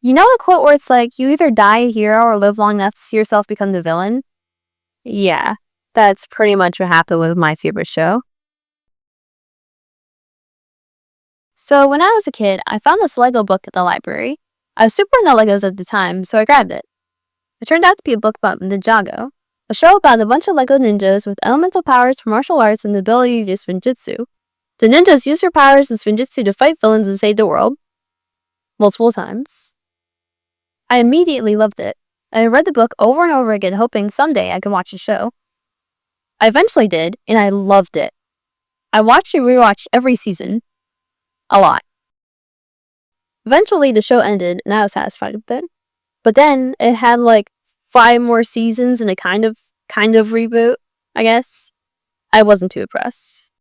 You know a quote where it's like, you either die a hero or live long enough to see yourself become the villain? Yeah, that's pretty much what happened with my favorite show. So when I was a kid, I found this Lego book at the library. I was super into Legos at the time, so I grabbed it. It turned out to be a book about Ninjago, a show about a bunch of Lego ninjas with elemental powers for martial arts and the ability to use spinjitzu. The ninjas use their powers and spinjitzu to fight villains and save the world. Multiple times. I immediately loved it. I read the book over and over again, hoping someday I could watch the show. I eventually did, and I loved it. I watched and rewatched every season. A lot. Eventually, the show ended, and I was satisfied with it. But then, it had like 5 more seasons and a kind of reboot, I guess. I wasn't too impressed.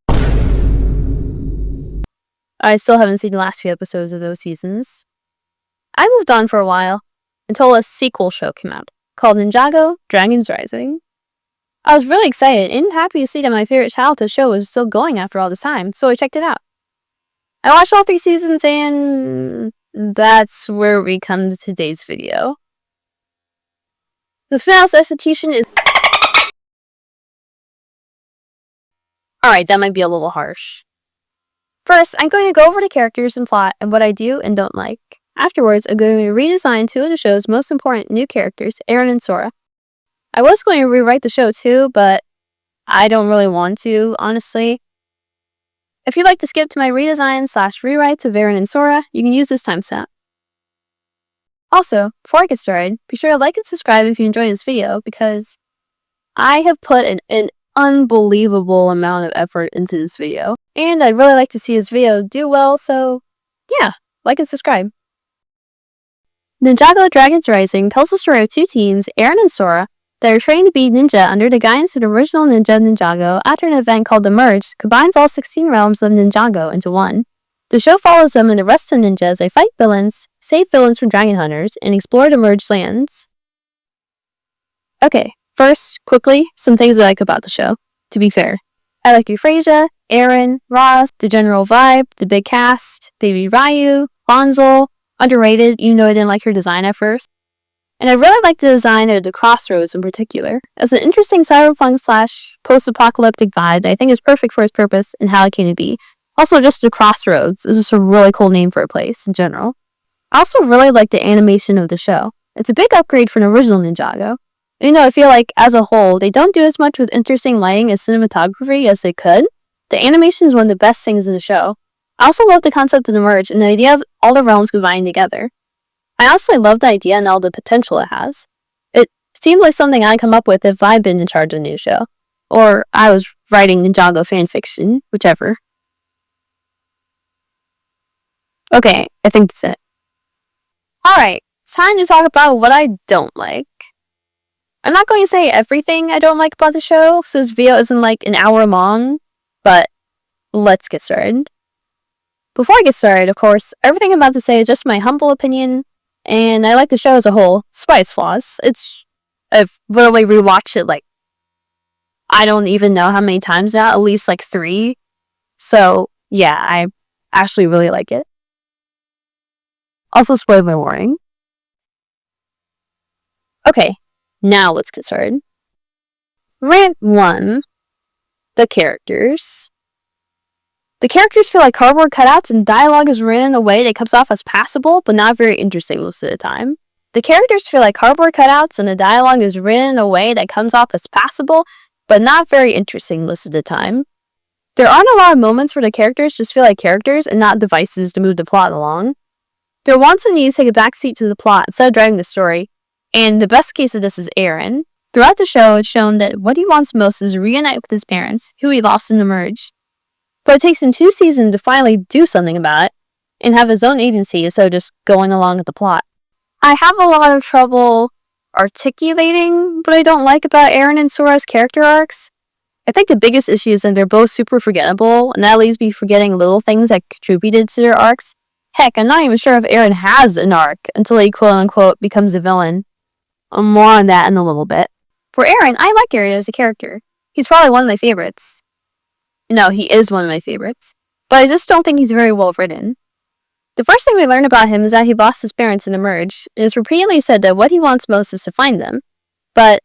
I still haven't seen the last few episodes of those seasons. I moved on for a while, until a sequel show came out, called Ninjago Dragons Rising. I was really excited and happy to see that my favorite childhood show was still going after all this time, so I checked it out. I watched all 3 seasons, and that's where we come to today's video. The spin-off's execution is... Alright, that might be a little harsh. First, I'm going to go over the characters and plot and what I do and don't like. Afterwards, I'm going to redesign 2 of the show's most important new characters, Eren and Sora. I was going to rewrite the show too, but I don't really want to, honestly. If you'd like to skip to my redesign/rewrites of Eren and Sora, you can use this timestamp. Also, before I get started, be sure to like and subscribe if you enjoyed this video, because I have put an unbelievable amount of effort into this video, and I'd really like to see this video do well, so yeah, like and subscribe. Ninjago Dragons Rising tells the story of 2 teens, Eren and Sora, that are trained to be ninja under the guidance of the original ninja Ninjago after an event called the Merge combines all 16 realms of Ninjago into one. The show follows them and the rest of the ninjas as they fight villains, save villains from dragon hunters, and explore the merged lands. Okay, first, quickly, some things I like about the show. To be fair, I like Euphrasia, Eren, Ross, the general vibe, the big cast, Baby Ryu, Bonzel, underrated, even though I didn't like her design at first. And I really like the design of the crossroads in particular, as an interesting cyberpunk/post-apocalyptic vibe that I think is perfect for its purpose and how it came to be. Also, just the crossroads is just a really cool name for a place in general. I also really like the animation of the show. It's a big upgrade from the original Ninjago. And, I feel like, as a whole, they don't do as much with interesting lighting and cinematography as they could. The animation is one of the best things in the show. I also love the concept of the merge and the idea of all the realms combining together. I honestly love the idea and all the potential it has. It seemed like something I'd come up with if I'd been in charge of a new show. Or I was writing Ninjago fanfiction, whichever. Okay, I think that's it. Alright, it's time to talk about what I don't like. I'm not going to say everything I don't like about the show, so this video isn't like an hour long, but let's get started. Before I get started, of course, everything I'm about to say is just my humble opinion, and I like the show as a whole, despite its flaws. I've literally rewatched it like, I don't even know how many times now, at least like 3. So, yeah, I actually really like it. Also, spoiler warning. Okay, now let's get started. Rant 1. The characters. The characters feel like cardboard cutouts and dialogue is written in a way that comes off as passable, but not very interesting most of the time. The characters feel like cardboard cutouts and the dialogue is written in a way that comes off as passable, but not very interesting most of the time. There aren't a lot of moments where the characters just feel like characters and not devices to move the plot along. There are wants and needs to take a backseat to the plot instead of driving the story, and the best case of this is Eren. Throughout the show, it's shown that what he wants most is to reunite with his parents, who he lost in the merge. But it takes him 2 seasons to finally do something about it, and have his own agency instead of just going along with the plot. I have a lot of trouble articulating what I don't like about Eren and Sora's character arcs. I think the biggest issue is that they're both super forgettable, and that leaves me forgetting little things that contributed to their arcs. Heck, I'm not even sure if Eren has an arc until he quote-unquote becomes a villain. More on that in a little bit. For Eren, I like Eren as a character. He's probably one of my favorites. No, he is one of my favorites. But I just don't think he's very well written. The first thing we learn about him is that he lost his parents in a merge, and it's repeatedly said that what he wants most is to find them. But,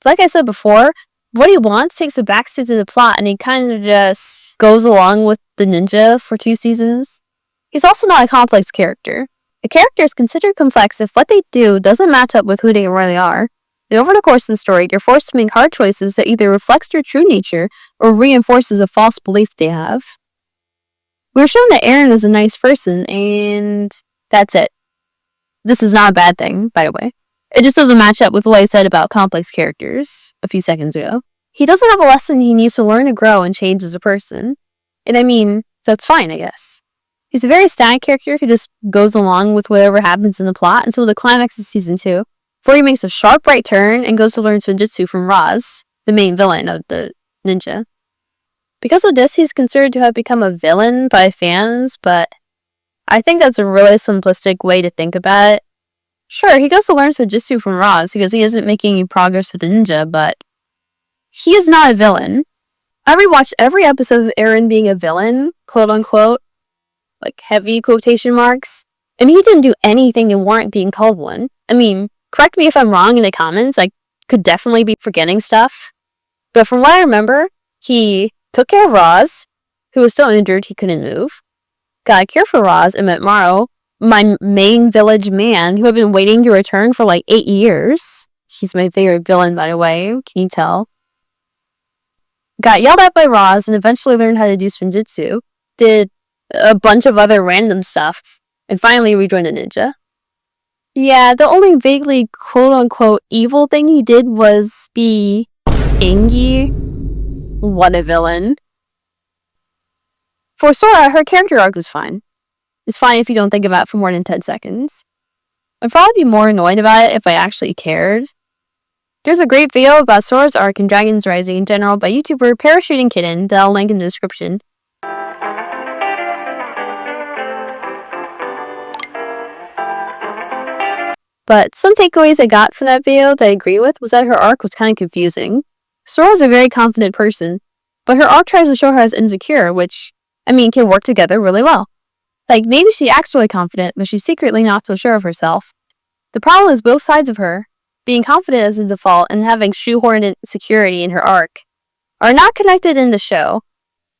like I said before, what he wants takes a backseat to the plot, and he kind of just goes along with the ninja for 2 seasons. He's also not a complex character. A character is considered complex if what they do doesn't match up with who they really are. And over the course of the story, they're forced to make hard choices that either reflects their true nature or reinforces a false belief they have. We're shown that Eren is a nice person, and that's it. This is not a bad thing, by the way. It just doesn't match up with what I said about complex characters a few seconds ago. He doesn't have a lesson he needs to learn to grow and change as a person. And I mean, that's fine, I guess. He's a very static character who just goes along with whatever happens in the plot until the climax of season 2, before he makes a sharp right turn and goes to learn Spinjitzu from Roz, the main villain of the ninja. Because of this, he's considered to have become a villain by fans, but I think that's a really simplistic way to think about it. Sure, he goes to learn Spinjitzu from Roz because he isn't making any progress with the ninja, but he is not a villain. I rewatched every episode of Eren being a villain, quote unquote, like heavy quotation marks, and he didn't do anything to warrant being called one. I mean, correct me if I'm wrong in the comments, I could definitely be forgetting stuff. But from what I remember, he took care of Roz, who was still injured, he couldn't move, got a cure for Roz, and met Maro, my main village man, who had been waiting to return for like 8 years. He's my favorite villain, by the way, can you tell? Got yelled at by Roz and eventually learned how to do Spinjitzu, did a bunch of other random stuff, and finally rejoined the ninja. Yeah, the only vaguely quote-unquote evil thing he did was be Angie. What a villain. For Sora, her character arc is fine. It's fine if you don't think about it for more than 10 seconds. I'd probably be more annoyed about it if I actually cared. There's a great video about Sora's arc in Dragon's Rising in general by YouTuber Parachuting Kitten that I'll link in the description. But some takeaways I got from that video that I agree with was that her arc was kind of confusing. Sora's a very confident person, but her arc tries to show her as insecure, which, I mean, can work together really well. Like, maybe she acts really confident, but she's secretly not so sure of herself. The problem is both sides of her, being confident as a default and having shoehorned insecurity in her arc, are not connected in the show.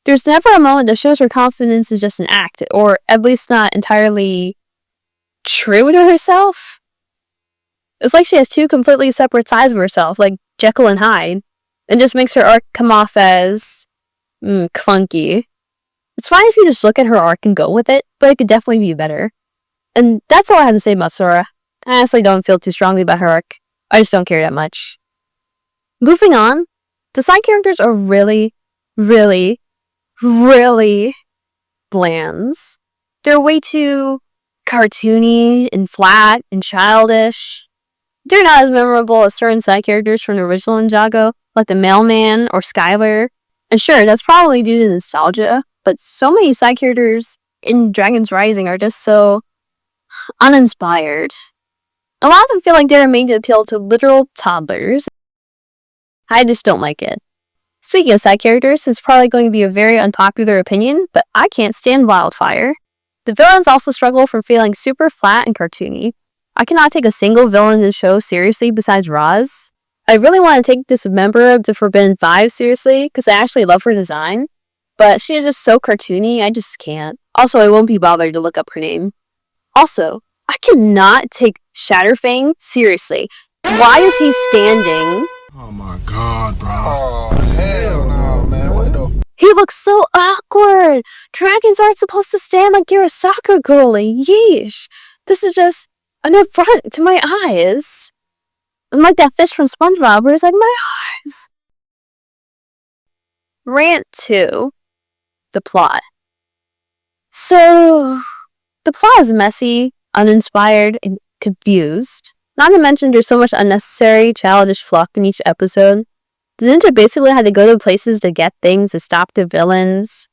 There's never a moment that shows her confidence is just an act, or at least not entirely true to herself. It's like she has 2 completely separate sides of herself, like Jekyll and Hyde, and just makes her arc come off as clunky. It's fine if you just look at her arc and go with it, but it could definitely be better. And that's all I have to say about Sora. I honestly don't feel too strongly about her arc. I just don't care that much. Moving on, the side characters are really, really, really bland. They're way too cartoony and flat and childish. They're not as memorable as certain side characters from the original Ninjago, like the mailman or Skylar. And sure, that's probably due to nostalgia, but so many side characters in Dragon's Rising are just so uninspired. A lot of them feel like they're made to appeal to literal toddlers. I just don't like it. Speaking of side characters, it's probably going to be a very unpopular opinion, but I can't stand Wildfire. The villains also struggle from feeling super flat and cartoony. I cannot take a single villain in the show seriously besides Roz. I really want to take this member of the Forbidden Five seriously, because I actually love her design, but she is just so cartoony, I just can't. Also, I won't be bothered to look up her name. Also, I cannot take Shatterfang seriously. Why is he standing? Oh my god, bro. Oh, hell no, man. What the? He looks so awkward. Dragons aren't supposed to stand like you're a soccer goalie. Yeesh. This is just an affront to my eyes. I'm like that fish from SpongeBob where it's like, my eyes. Rant 2. The plot. So, the plot is messy, uninspired, and confused. Not to mention there's so much unnecessary, childish fluff in each episode. The ninja basically had to go to places to get things to stop the villains.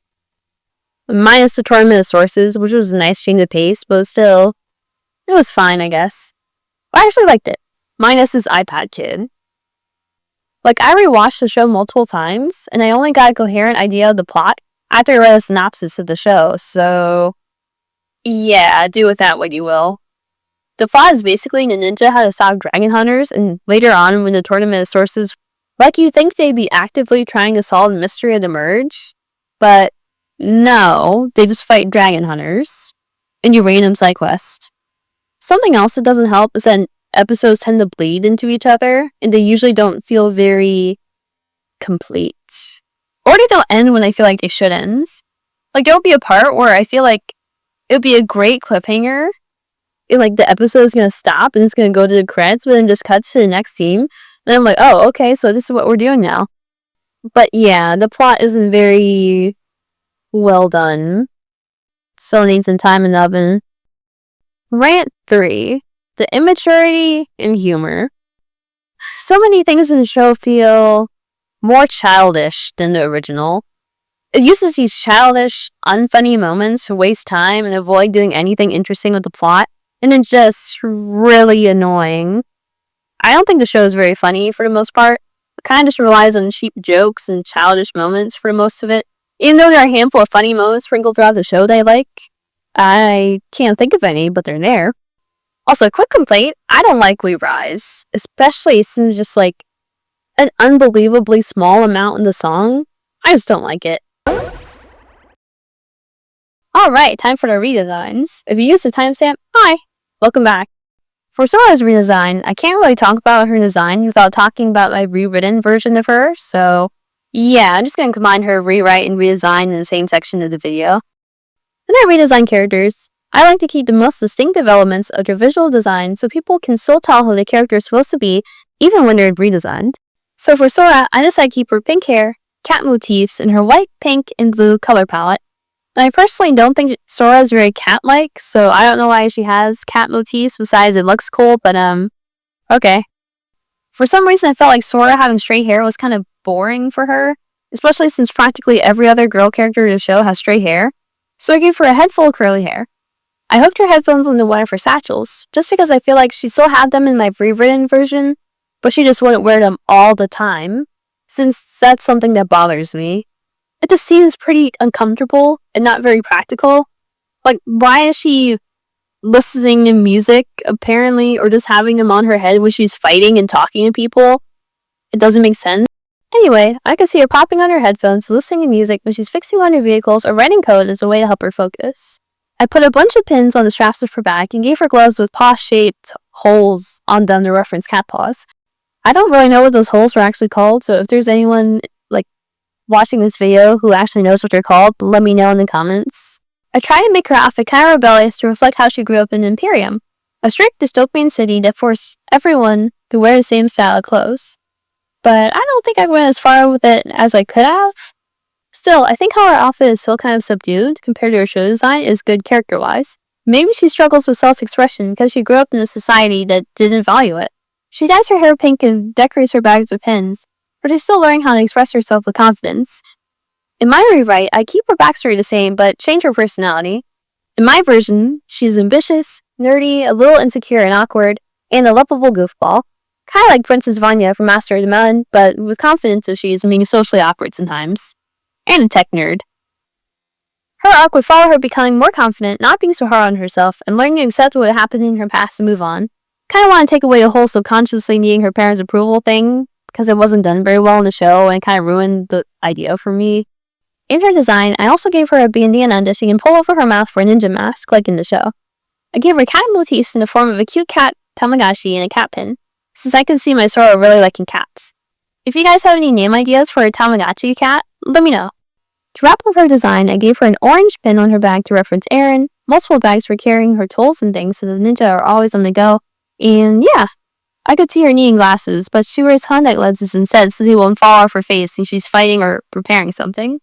Minus the Tournament of Sources, which was a nice change of pace, but still, it was fine, I guess. I actually liked it. Minus his iPad kid. Like, I rewatched the show multiple times, and I only got a coherent idea of the plot after I read a synopsis of the show, so Yeah, do with that what you will. The plot is basically the ninja how to stop dragon hunters, and later on, when the tournament sources, like you think they'd be actively trying to solve the mystery of the merge, but no, they just fight dragon hunters in your random side quest. Something else that doesn't help is that episodes tend to bleed into each other, and they usually don't feel very complete. Or they don't end when I feel like they should end. Like, there'll be a part where I feel like it would be a great cliffhanger, and like the episode is gonna stop and it's gonna go to the credits, but then just cuts to the next scene. And I'm like, oh, okay, so this is what we're doing now. But yeah, the plot isn't very well done. Still needs some time in the oven. Rant 3. The immaturity and humor. So many things in the show feel more childish than the original. It uses these childish, unfunny moments to waste time and avoid doing anything interesting with the plot, and it's just really annoying. I don't think the show is very funny for the most part. It kind of just relies on cheap jokes and childish moments for most of it. Even though there are a handful of funny moments sprinkled throughout the show that I like, I can't think of any, but they're there. Also, quick complaint, I don't like Lee Rise, especially since just like an unbelievably small amount in the song. I just don't like it. Alright, time for the redesigns. If you use the timestamp, hi! Welcome back. For Sora's redesign, I can't really talk about her design without talking about my rewritten version of her, so yeah, I'm just going to combine her rewrite and redesign in the same section of the video. When I redesign characters, I like to keep the most distinctive elements of their visual design so people can still tell who the character is supposed to be, even when they're redesigned. So for Sora, I decided to keep her pink hair, cat motifs, and her white, pink, and blue color palette. And I personally don't think Sora is very cat-like, so I don't know why she has cat motifs besides it looks cool, but okay. For some reason, I felt like Sora having straight hair was kind of boring for her, especially since practically every other girl character in the show has straight hair, so I gave her a head full of curly hair. I hooked her headphones into one of her satchels, just because I feel like she still had them in my rewritten version, but she just wouldn't wear them all the time, since that's something that bothers me. It just seems pretty uncomfortable and not very practical. Like, why is she listening to music, apparently, or just having them on her head when she's fighting and talking to people? It doesn't make sense. Anyway, I could see her popping on her headphones, listening to music when she's fixing on her vehicles or writing code as a way to help her focus. I put a bunch of pins on the straps of her back and gave her gloves with paw-shaped holes on them to reference cat paws. I don't really know what those holes were actually called, so if there's anyone watching this video who actually knows what they're called, let me know in the comments. I tried to make her outfit kind of rebellious to reflect how she grew up in Imperium, a strict dystopian city that forced everyone to wear the same style of clothes. But I don't think I went as far with it as I could have. Still, I think how her outfit is still kind of subdued compared to her show design is good character-wise. Maybe she struggles with self-expression because she grew up in a society that didn't value it. She dyes her hair pink and decorates her bags with pins, but she's still learning how to express herself with confidence. In my rewrite, I keep her backstory the same, but change her personality. In my version, she's ambitious, nerdy, a little insecure and awkward, and a lovable goofball. Kinda like Princess Vanya from Master of the Melon, but with confidence issues and being socially awkward sometimes. And a tech nerd. Her arc would follow her becoming more confident, not being so hard on herself, and learning to accept what happened in her past and move on. Kinda want to take away the whole subconsciously needing her parents' approval thing, because it wasn't done very well in the show and kind of ruined the idea for me. In her design, I also gave her a bandana that she can pull over her mouth for a ninja mask, like in the show. I gave her cat motifs in the form of a cute cat Tamagotchi and a cat pin, since I can see my Sora really liking cats. If you guys have any name ideas for a Tamagotchi cat, let me know. To wrap up her design, I gave her an orange pin on her bag to reference Aaron, multiple bags for carrying her tools and things so the ninja are always on the go, and yeah. I could see her needing glasses, but she wears contact lenses instead so they won't fall off her face when she's fighting or preparing something.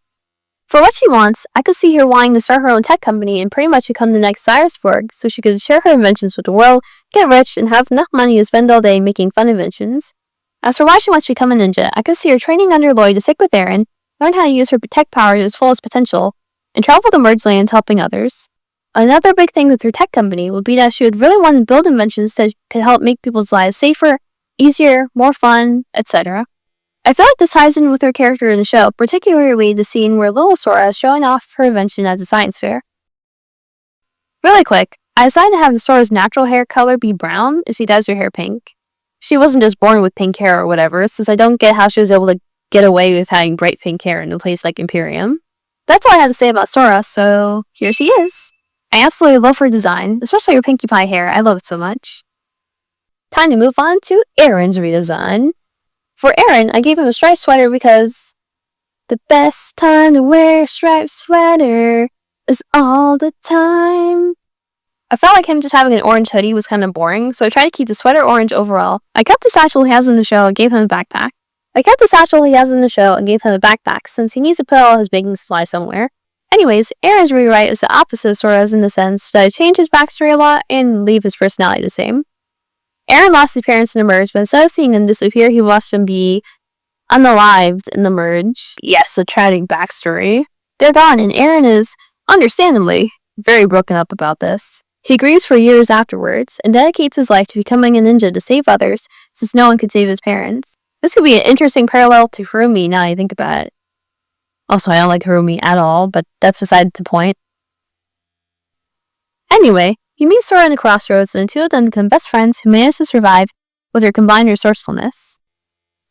For what she wants, I could see her wanting to start her own tech company and pretty much become the next Cyrusborg so she could share her inventions with the world, get rich, and have enough money to spend all day making fun inventions. As for why she wants to become a ninja, I could see her training under Lloyd to stick with Aaron, learn how to use her tech power to its fullest potential, and travel to Merge Lands helping others. Another big thing with her tech company would be that she would really want to build inventions that could help make people's lives safer, easier, more fun, etc. I feel like this ties in with her character in the show, particularly the scene where little Sora is showing off her invention at the science fair. Really quick, I decided to have Sora's natural hair color be brown as she dyes her hair pink. She wasn't just born with pink hair or whatever, since I don't get how she was able to get away with having bright pink hair in a place like Imperium. That's all I had to say about Sora, so here she is. I absolutely love her design, especially her Pinkie Pie hair. I love it so much. Time to move on to Aaron's redesign. For Aaron, I gave him a striped sweater because the best time to wear a striped sweater is all the time. I felt like him just having an orange hoodie was kind of boring, so I tried to keep the sweater orange overall. I kept the satchel he has in the show and gave him a backpack. Since he needs to put all his baking supplies somewhere. Anyways, Aaron's rewrite is the opposite of Sora's in the sense that I changed his backstory a lot and leave his personality the same. Aaron lost his parents in the merge, but instead of seeing them disappear, he watched them be unalived in the merge. Yes, a tragic backstory. They're gone, and Aaron is, understandably, very broken up about this. He grieves for years afterwards, and dedicates his life to becoming a ninja to save others, since no one could save his parents. This could be an interesting parallel to Harumi now I think about it. Also, I don't like Harumi at all, but that's beside the point. Anyway, he meets Sora in the crossroads, and the two of them become best friends who manage to survive with their combined resourcefulness.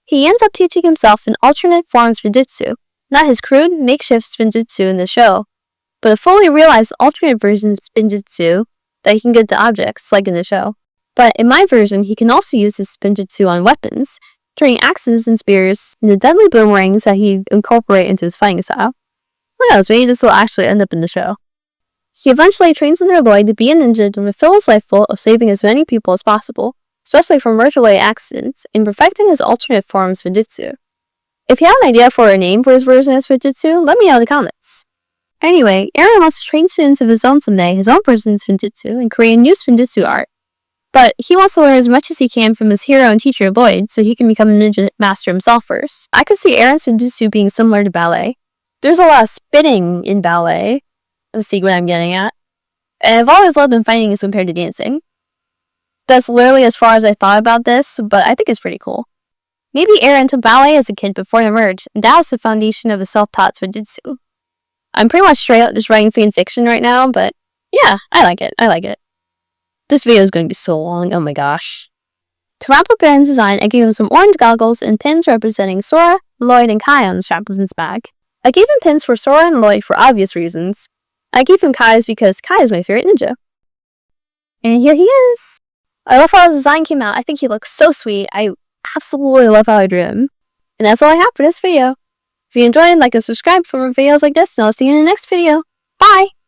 He ends up teaching himself an alternate form of spinjitzu, not his crude, makeshift spinjitzu in the show, but a fully realized alternate version of spinjitzu that he can get to objects, like in the show. But in my version, he can also use his spinjitzu on weapons, turning axes and spears into deadly boomerangs that he incorporate into his fighting style. Who knows, maybe this will actually end up in the show. He eventually trains under Lloyd to be a ninja to fulfill his life goal of saving as many people as possible, especially from merge-related accidents, and perfecting his alternate form of spinjitzu. If you have an idea for a name for his version of spinjitzu, let me know in the comments. Anyway, Aaron wants to train students of his own someday, his own version of spinjitzu, and create new spinjitzu art. But he wants to learn as much as he can from his hero and teacher Lloyd, so he can become a ninja master himself first. I could see Aaron's spinjitzu being similar to ballet. There's a lot of spinning in ballet. Let's see what I'm getting at. And I've always loved when fighting is compared to dancing. That's literally as far as I thought about this, but I think it's pretty cool. Maybe Aaron took ballet as a kid before the merge, and that was the foundation of his self-taught spinjitzu. I'm pretty much straight up just writing fan fiction right now, but yeah, I like it. This video is going to be so long, oh my gosh. To wrap up Aaron's design, I gave him some orange goggles and pins representing Sora, Lloyd, and Kai on the strap of his bag. I gave him pins for Sora and Lloyd for obvious reasons. I gave him Kai's because Kai is my favorite ninja. And here he is! I love how the design came out. I think he looks so sweet. I absolutely love how I drew him. And that's all I have for this video. If you enjoyed, like and subscribe for more videos like this, and I'll see you in the next video. Bye!